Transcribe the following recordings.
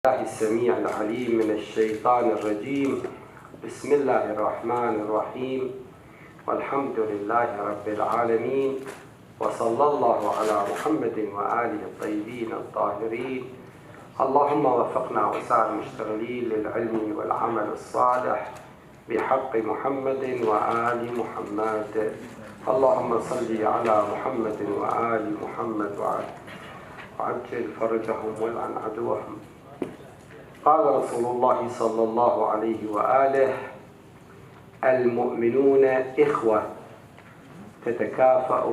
الله السميع العليم من الشيطان الرجيم. بسم الله الرحمن الرحيم، والحمد لله رب العالمين، وصلى الله على محمد وآله الطيبين الطاهرين. اللهم وفقنا وسائر المشتغلين للعلم والعمل الصالح بحق محمد وآل محمد. اللهم صل على محمد وآل محمد وعجل فرجهم والعن عدوهم. قال رسول الله صلى الله عليه وآله: المؤمنون إخوة تتكافأ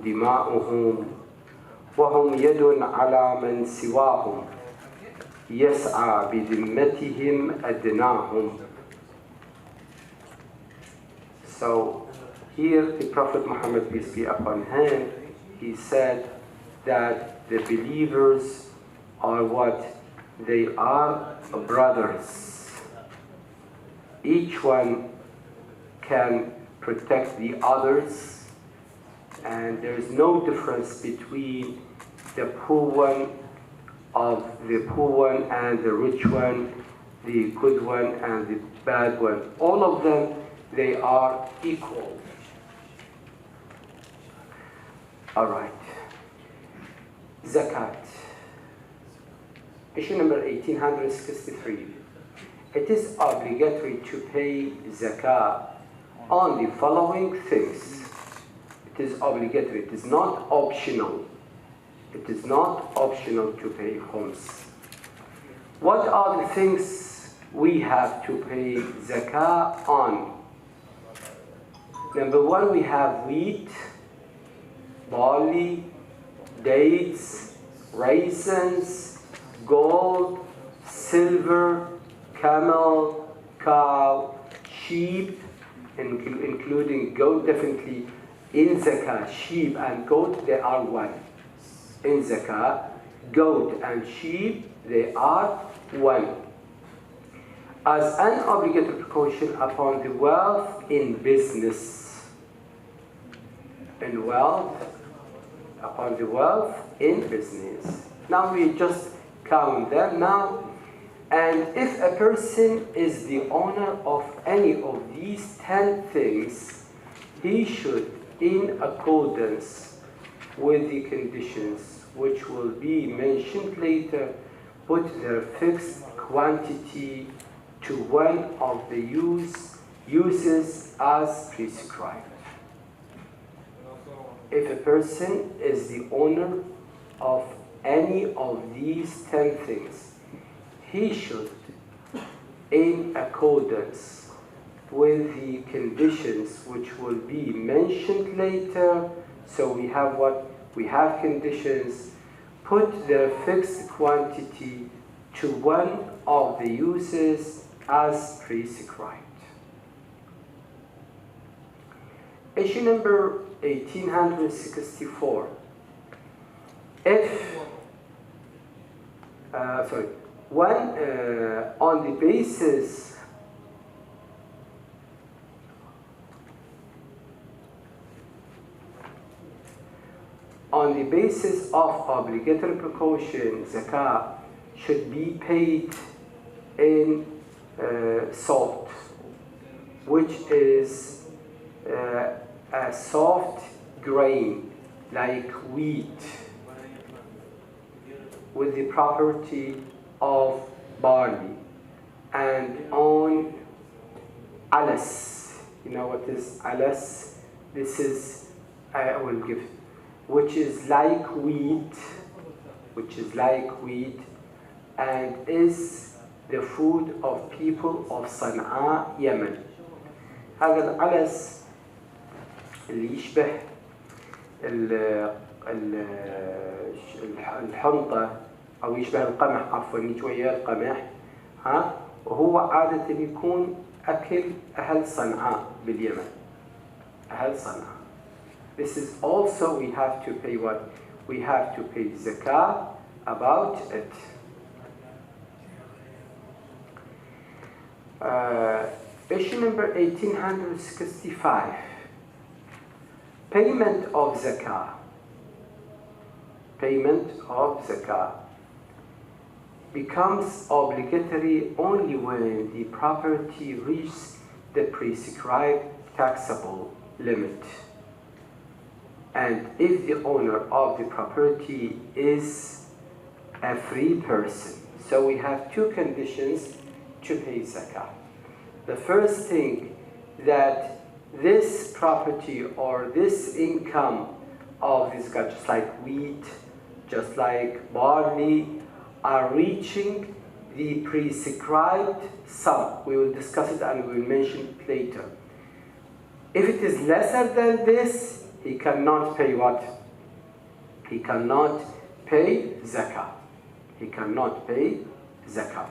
دماؤهم وهم يد على من سواهم يسعى بذمتهم أدناهم. So here the Prophet Muhammad, peace be upon him, he said that the believers are what? They are brothers. Each one can protect the others, and there is no difference between the poor one and the rich one, the good one and the bad one. All of them, they are equal. All right. Zakat. Issue number 1863. It is obligatory to pay zakah on the following things. It is obligatory. It is not optional. It is not optional to pay khums. What are the things we have to pay zakah on? Number one, we have wheat, barley, dates, raisins, gold, silver, camel, cow, sheep, including goat, definitely in zakah. Sheep and goat, they are one. In zakah, goat and sheep, they are one. As an obligatory precaution upon the wealth in business. Upon the wealth in business. Now we just count them now. And if a person is the owner of any of these 10 things, he should, in accordance with the conditions which will be mentioned later, put their fixed quantity to one of the uses as prescribed. If a person is the owner of any of these 10 things, he should, in accordance with the conditions which will be mentioned later, so we have what? We have conditions, put their fixed quantity to one of the uses as prescribed. Issue number 1864. If on the basis of obligatory precaution, zakah should be paid in salt, which is a soft grain like wheat, with the property of barley, and on alas. You know what is alas? This is, I will give, which is like wheat, and is the food of people of Sana'a, Yemen. هذا العلس اللي يشبه الحنطة أو يشبه القمح، عفوا شوية القمح، وهو عادة يكون أكل أهل صنعاء باليمن. أهل صنعاء. This is also, we have to pay what? We have to pay zakah about it. Issue number 1865. Payment of zakah. becomes obligatory only when the property reaches the prescribed taxable limit, and if the owner of the property is a free person. So we have two conditions to pay zakah. The first thing, that this property or this income of this guy, just like wheat, just like barley, are reaching the prescribed sum. We will discuss it and we will mention it later. If it is lesser than this, he cannot pay what? He cannot pay zakah. He cannot pay zakah.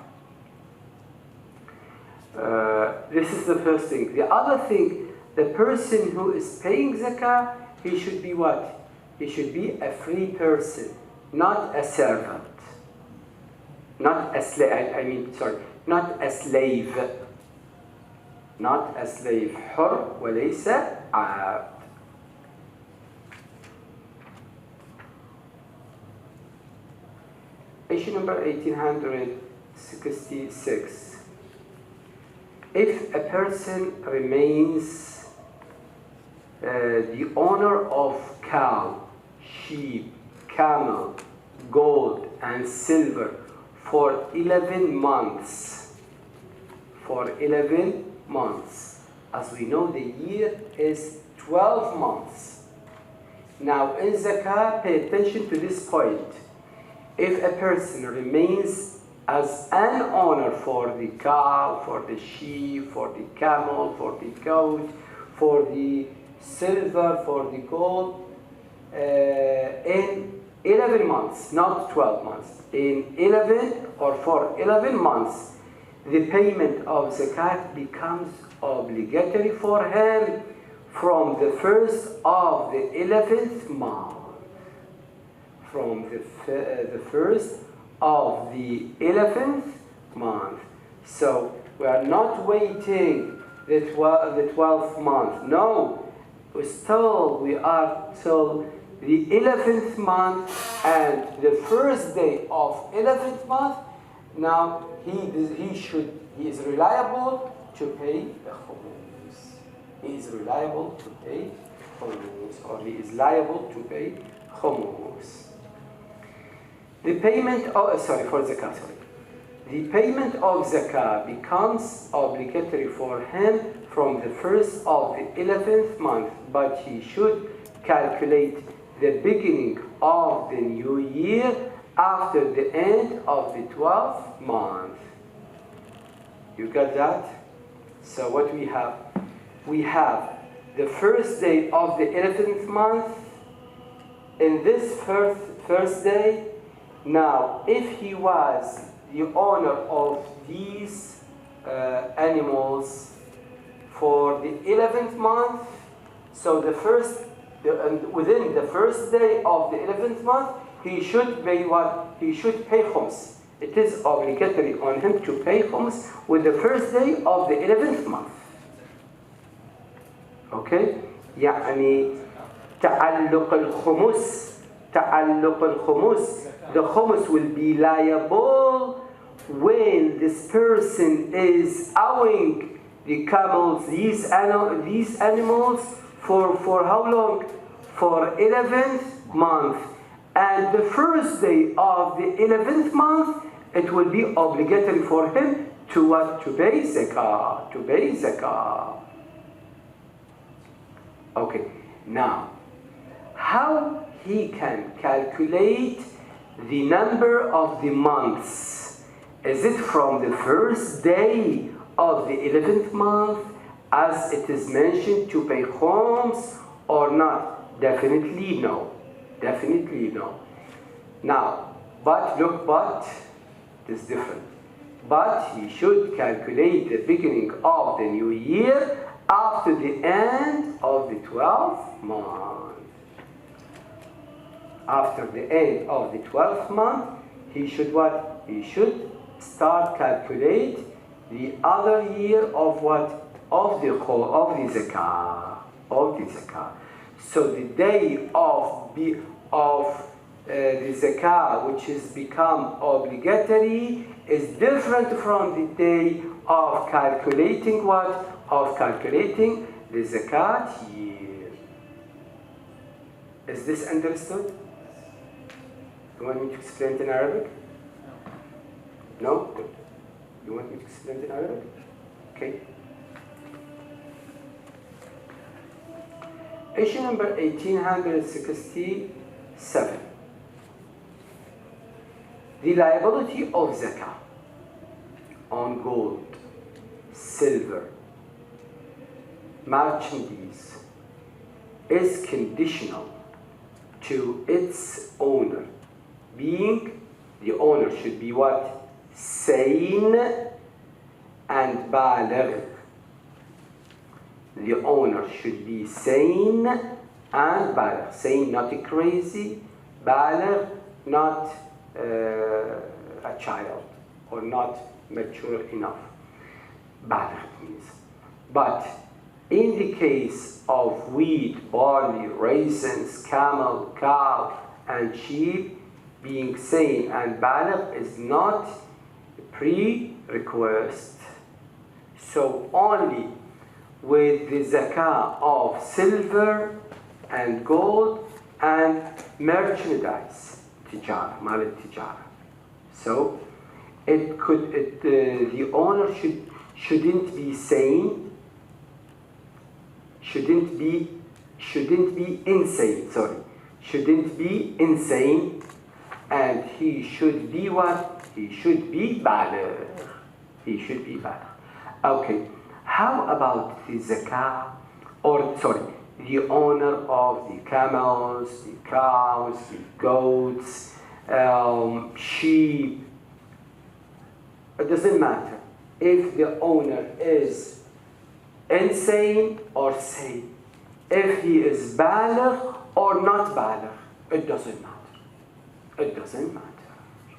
This is the first thing. The other thing, the person who is paying zakah, he should be what? He should be a free person, not a servant. Not a slave, not a slave. Not a slave. حر وليس عبد. Issue number 1866. If a person remains the owner of cow, sheep, camel, gold, and silver for 11 months, as we know, the year is 12 months. Now in zakah, pay attention to this point. If a person remains as an owner for the cow, for the sheep, for the camel, for the goat, for the silver, for the gold, in 11 months, not 12 months, in 11 or for 11 months, the payment of zakat becomes obligatory for him from the first of the 11th month. From the first of the 11th month. So we are not waiting the 12th month. No, we are till the 11th month and the first day of 11th month. Now he is reliable to pay the khumus. He is reliable to pay khumus, or he is liable to pay khumus. The payment of zakah. The payment of zakah becomes obligatory for him from the first of the 11th month, but he should calculate the beginning of the new year after the end of the 12th month. You got that? So what we have? We have the first day of the 11th month. In this first day, now if he was the owner of these animals for the 11th month, so within the first day of the 11th month, he should pay what? He should pay khums. It is obligatory on him to pay khums with the first day of the 11th month. Okay? يعني تعلق الخمس. The khums will be liable when this person is owing the camels, these animals, for how long? For 11th month. And the first day of the 11th month, it will be obligatory for him to what? To pay zakah. To pay zakah. Okay, now, how he can calculate the number of the months? Is it from the first day of the 11th month, as it is mentioned, to pay khums, or not? Definitely no. Definitely no. Now, but it is different. But he should calculate the beginning of the new year after the end of the 12th month. After the end of the 12th month, he should what? He should start calculate the other year of what? Of the zakah. Of the zakah. So the day of the zakah which is become obligatory is different from the day of calculating what? Of calculating the zakat year. Is this understood? You want me to explain it in Arabic? No? Good. You want me to explain it in Arabic? Okay. Issue number 1867. The liability of zakah on gold, silver, merchandise is conditional to its owner, being the owner should be what? Sane and baligh. The owner should be sane and baligh. Sane, not crazy, baligh, not a child or not mature enough. Baligh means. But in the case of wheat, barley, raisins, camel, cow, and sheep, being sane and baligh is not a prerequisite. So only with the zakah of silver and gold and merchandise, tijara, mal tijara. So the owner shouldn't be sane, shouldn't be insane, and he should be what? He should be baligh. Okay. How about the zakah, the owner of the camels, the cows, the goats, sheep? It doesn't matter if the owner is insane or sane, if he is baligh or not baligh, it doesn't matter. It doesn't matter.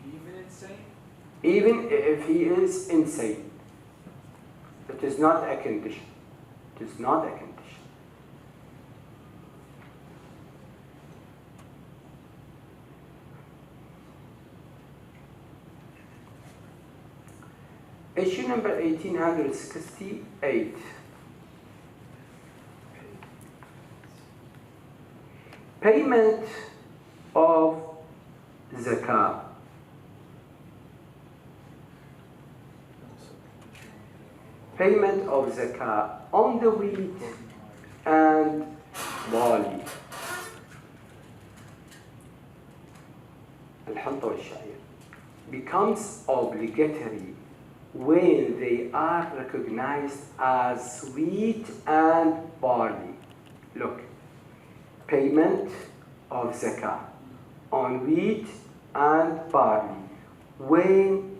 Even insane? Even if he is insane. It is not a condition. It is not a condition. Issue number 1868. Payment of zakah. Payment of zakah on the wheat and barley. Al-Hanta wal-Sha'ir becomes obligatory when they are recognized as wheat and barley. Look, payment of zakah on wheat and barley when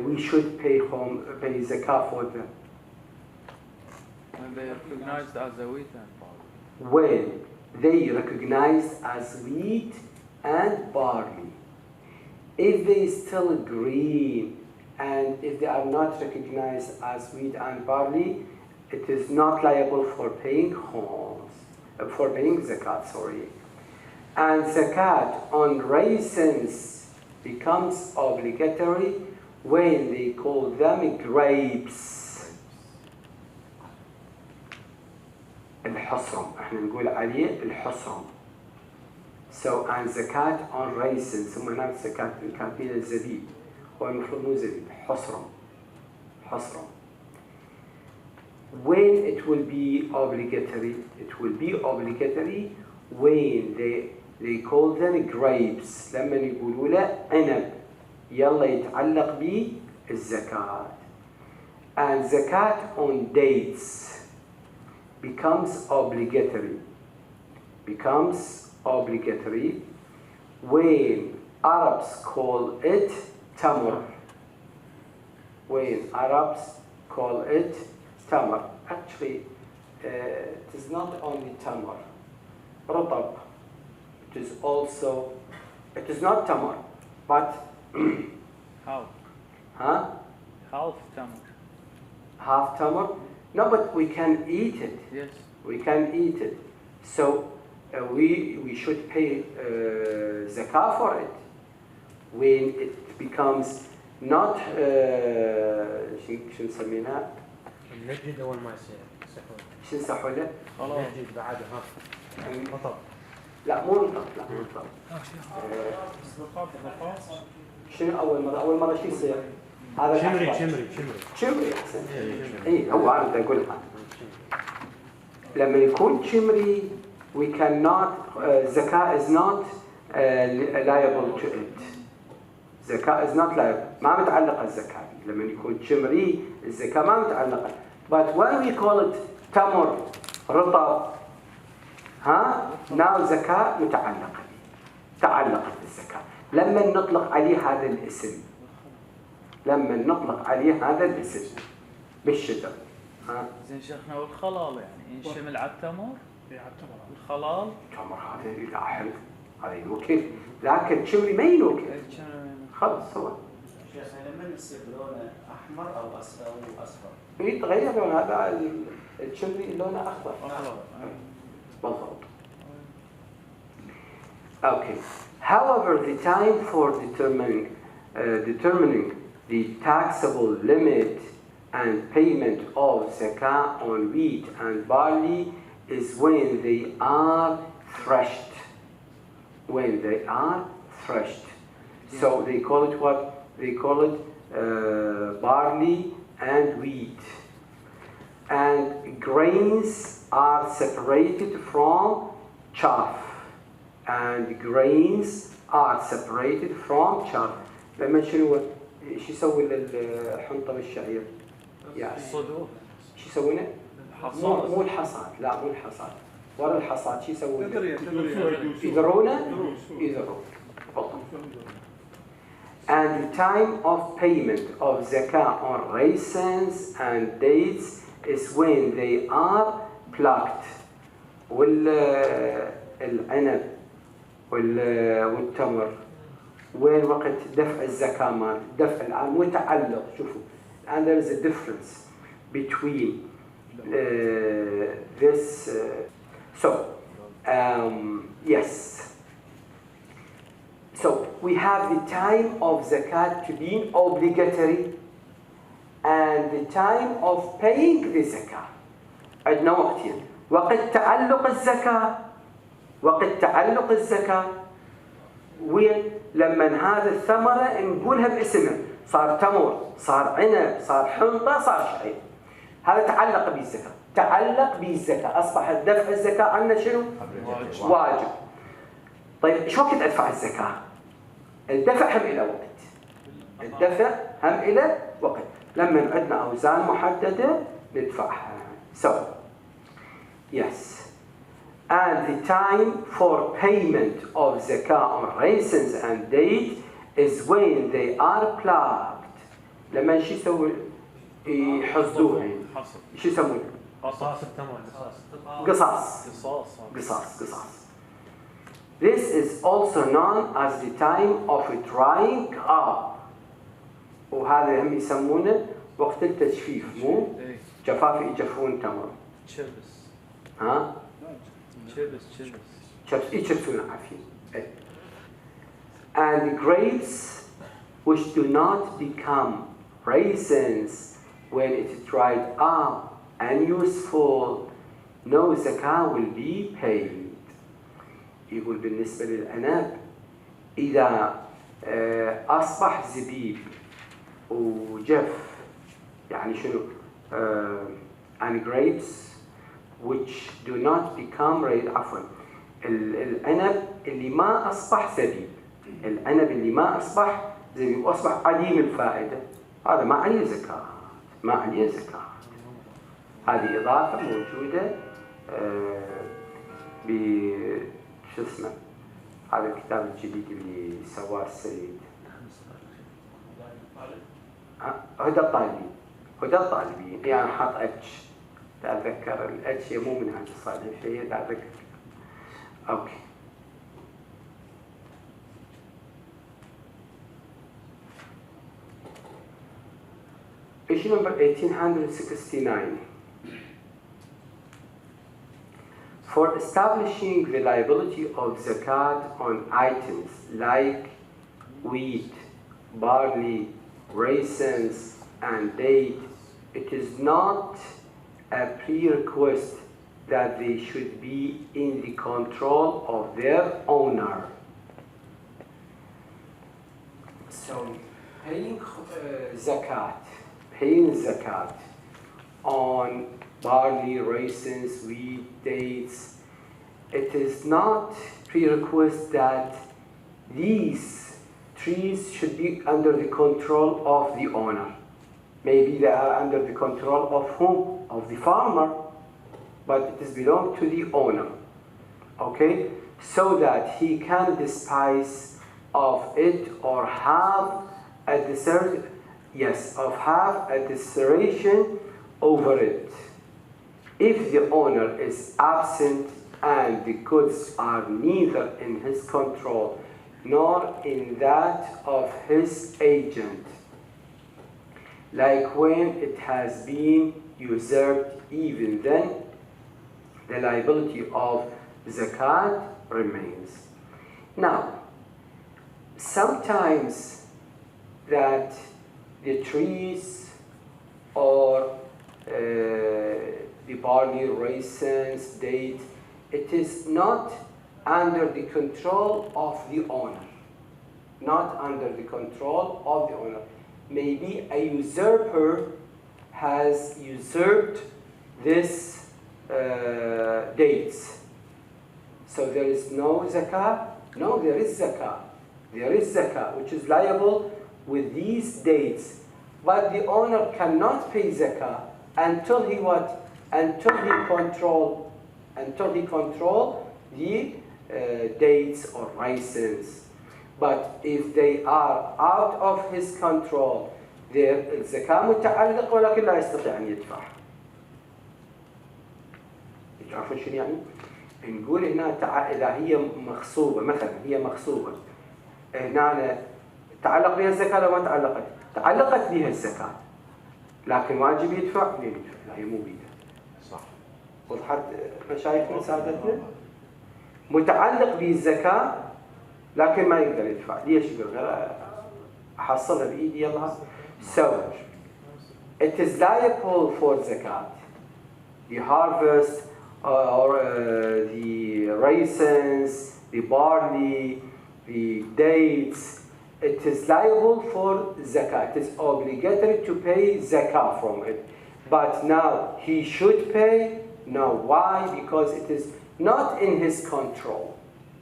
we should pay zakah for them. When they are recognized as a wheat and barley. When they recognized as wheat and barley. If they still green and if they are not recognized as wheat and barley, it is not liable for paying zakat, And zakat on raisins becomes obligatory when they call them grapes. الحصرم احنا نقول عليه الحصرم. So and zakat on raisins ثم نعمل zakat كان فيها الزبيب هو المفروض مو زبيب حصرم. When it will be obligatory when they call them grapes. لما يقولوا له عنب يلا يتعلق به الزكاة. And zakat on dates becomes obligatory when Arabs call it tamr. Actually, it is not only tamr. رطب. It is not tamar, but half. Huh? Half tamar. Half tamar? No, but we can eat it. Yes. We can eat it. So we should pay zakah for it. When it becomes not شو نسمينها؟ النجد أول ما يصير شو نسحوا له؟ النجد بعد ها مطر. لا مو نطق، لا مو نطق. شنو أول مرة شو يصير؟ هذا شمري أحسن. إيه هو عارف أقولها. لما يكون شمري we cannot zakah is not liable to it. zakah is not liable. ما متعلقة الزكاة. لما يكون شمري الزكاة ما متعلقة. But when we call it تمر رطب now زكاة متعلقة. تعلقت بالزكاة. لما نطلق عليه هذا الاسم. لما نطلق عليه هذا الاسم بالشجر. زين شيخنا والخلال يعني ينشمل على التمر؟ الخلال؟ تمر هذا لاحظ هذا ينوكل لكن شمري ما ينوكل. خلص هو. شيخنا لما يصير لونه احمر او اصفر او اصفر؟ يتغير لون هذا الشمري لونه اخضر. بالضبط. Okay. However, the time for determining the taxable limit and payment of zakah on wheat and barley is when they are threshed. When they are threshed. So they call it what? They call it barley and wheat. And grains are separated from chaff. And grains are separated from chaff. لما شنو شو يسوي للحنطة والشعير؟ يعني الصدور. شو يسوونه؟ مو الحصاد، لا مو الحصاد. ورا الحصاد شو يسوون؟ يذرونه؟ يذرون. And the time of payment of zakah on raisins and dates is when they are plucked. والعنب والتمر وين وقت دفع الزكاة مال دفع العام متعلق. شوفوا and there is a difference between this yes, so we have the time of zakat to be obligatory and the time of paying the zakah. عندنا وقتين. وقت تعلق الزكاة وين لما هذا الثمرة نقولها باسمها صار تمر صار عنب صار حنطة صار شعير هذا تعلق بالزكاة أصبح دفع الزكاة عنا شنو؟ واجب. طيب شو وقت أدفع الزكاة؟ الدفع هم إلى وقت لما عندنا أوزان محددة ندفعها. So yes. And the time for payment of zakah on raisins and dates is when they are plucked. لما شو يسوي يحصدوها شو يسمونه؟ قصاص التمر. قصاص. This is also known as the time of drying up. وهذا هم يسمونه وقت التجفيف مو جفاف يجفون تمر. تشبس. يجفون عفيف. And grapes which do not become raisins when it is dried up and useful, no zakah will be paid. يقول بالنسبة للعنب إذا أصبح زبيب وجف يعني شنو and grapes which do not become عفوا العنب اللي ما أصبح زبيب العنب اللي ما أصبح زبيب وأصبح عديم الفائدة هذا ما عليه زكاة هذه إضافة موجودة شو اسمه هذا الكتاب الجديد اللي سواه السيد هدى الطالبين يعني حاط اتش تتذكر الاتش مو من هذا الصالح شيء تتذكر اوكي issue number 1869 For establishing the liability of zakat on items like wheat, barley, raisins, and date, it is not a prerequisite that they should be in the control of their owner. So, paying zakat on barley, raisins, wheat, dates, it is not prerequisite that these trees should be under the control of the owner. Maybe they are under the control of whom? Of the farmer, but it is belong to the owner. Okay? So that he can dispose of it or have a discretion over it. If the owner is absent and the goods are neither in his control nor in that of his agent, like when it has been usurped, even then the liability of zakat remains. Now, sometimes that the trees or the barley, raisins, date, it is not under the control of the owner. Not under the control of the owner. Maybe a usurper has usurped this dates. So there is no zakah? No, there is zakah. There is zakah, which is liable with these dates. But the owner cannot pay zakah until he what? Until he control the dates or raisins. But if they are out of his control, الزكاة متعلق ولكن لا يستطيع أن يدفع. تعرفون شنو يعني؟ نقول هنا إذا هي مغصوبة، مثلا هي مغصوبة، هنا تعلق بها الزكاة لو ما تعلقت؟ تعلقت بها الزكاة، لكن واجب يدفع؟ لا يدفع، لا هي مو بيده. صح. وضحت مشايخنا سادتنا؟ متعلق بالزكاة لكن ما يقدر يدفع. ليش يقول أحصلها بإيدي يلا؟ So, it is liable for zakat. The harvest or the raisins, the barley, the dates, it is liable for zakat. It is obligatory to pay zakat from it. But now he should pay. Now why? Because it is not in his control.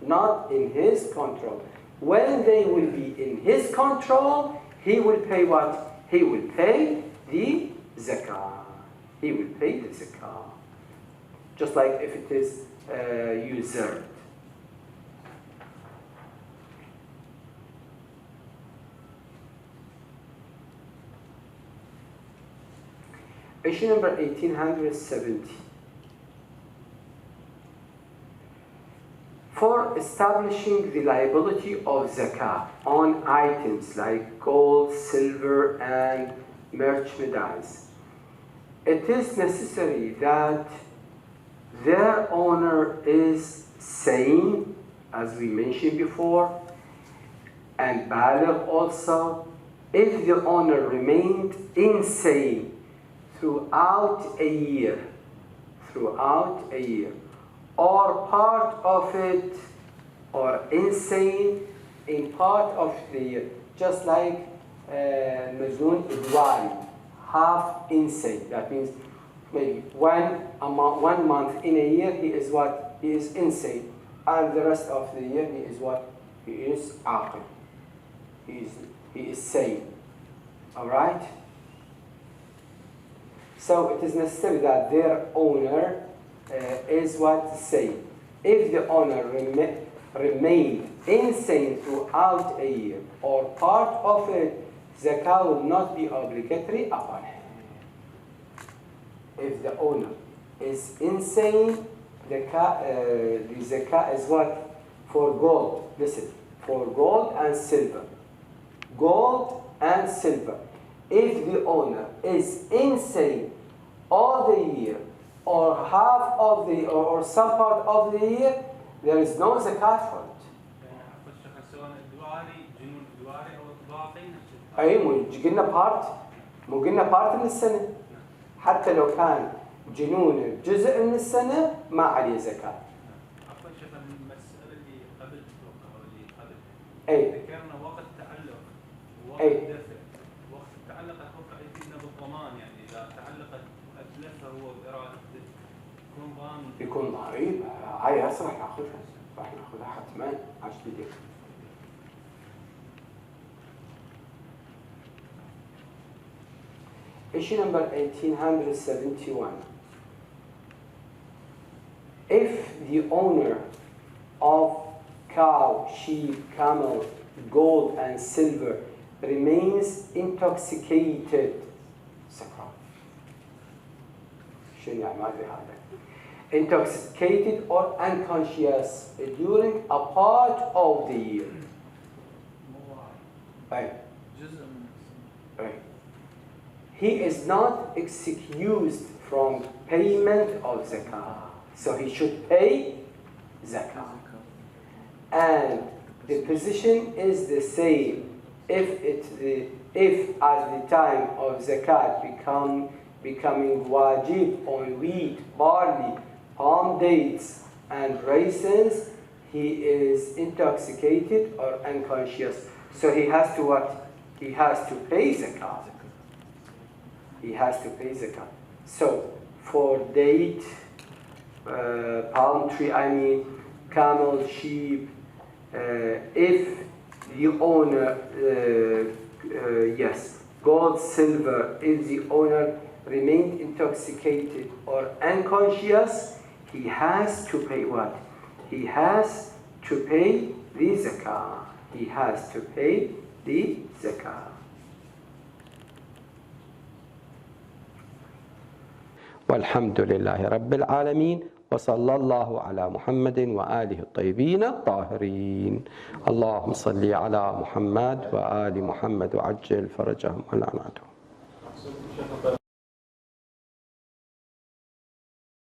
Not in his control. When they will be in his control, he will pay what? He will pay the zakah. He will pay the zakah. Just like if it is usurped. Issue number 1870. For establishing the liability of zakah on items like gold, silver, and merchandise, it is necessary that their owner is sane, as we mentioned before, and baligh also. If the owner remained insane throughout a year, or part of it, or insane in part of the year, just like Majnun Idwari, half insane. That means maybe one month in a year he is what? He is insane. And the rest of the year he is what? He is aqil. He is sane. Alright? So it is necessary that their owner is what? Sane. If the owner remained insane throughout a year, or part of it, zakah will not be obligatory upon him. If the owner is insane, the zakah is what? For gold. Listen, for gold and silver. Gold and silver. If the owner is insane all the year, or half of the or some part of the year, there is no zakat for it. أي قلنا بارت من السنة، حتى لو كان جنون جزء من السنة ما عليه زكاة. أي ذكرنا وقت تعلق ووقت دفع. وقت التعلق اتوقع يفيدنا بالضمان، يعني اذا تعلقت اتلفه هو بإرادته يكون ضامن. يكون ضريب. هاي هسه راح ناخذها حتما. عاش بدك. Issue number 1871. If the owner of cow, sheep, camel, gold and silver remains intoxicated, intoxicated or unconscious during a part of the year. Right. Right. He is not excused from payment of zakah, so he should pay zakah. And the position is the same if at the time of zakat becoming wajib on wheat, barley, palm dates and raisins, he is intoxicated or unconscious. So he has to what? He has to pay zakat. He has to pay zakat. So for date, palm tree, camel, sheep, if the owner, gold, silver, if the owner remained intoxicated or unconscious, he has to pay what? He has to pay the zakah. He has to pay the zakah. والحمد لله رب العالمين وصلى الله على محمد وآله الطيبين الطاهرين. اللهم صل على محمد وآل محمد وعجل فرجهم ولعنتهم.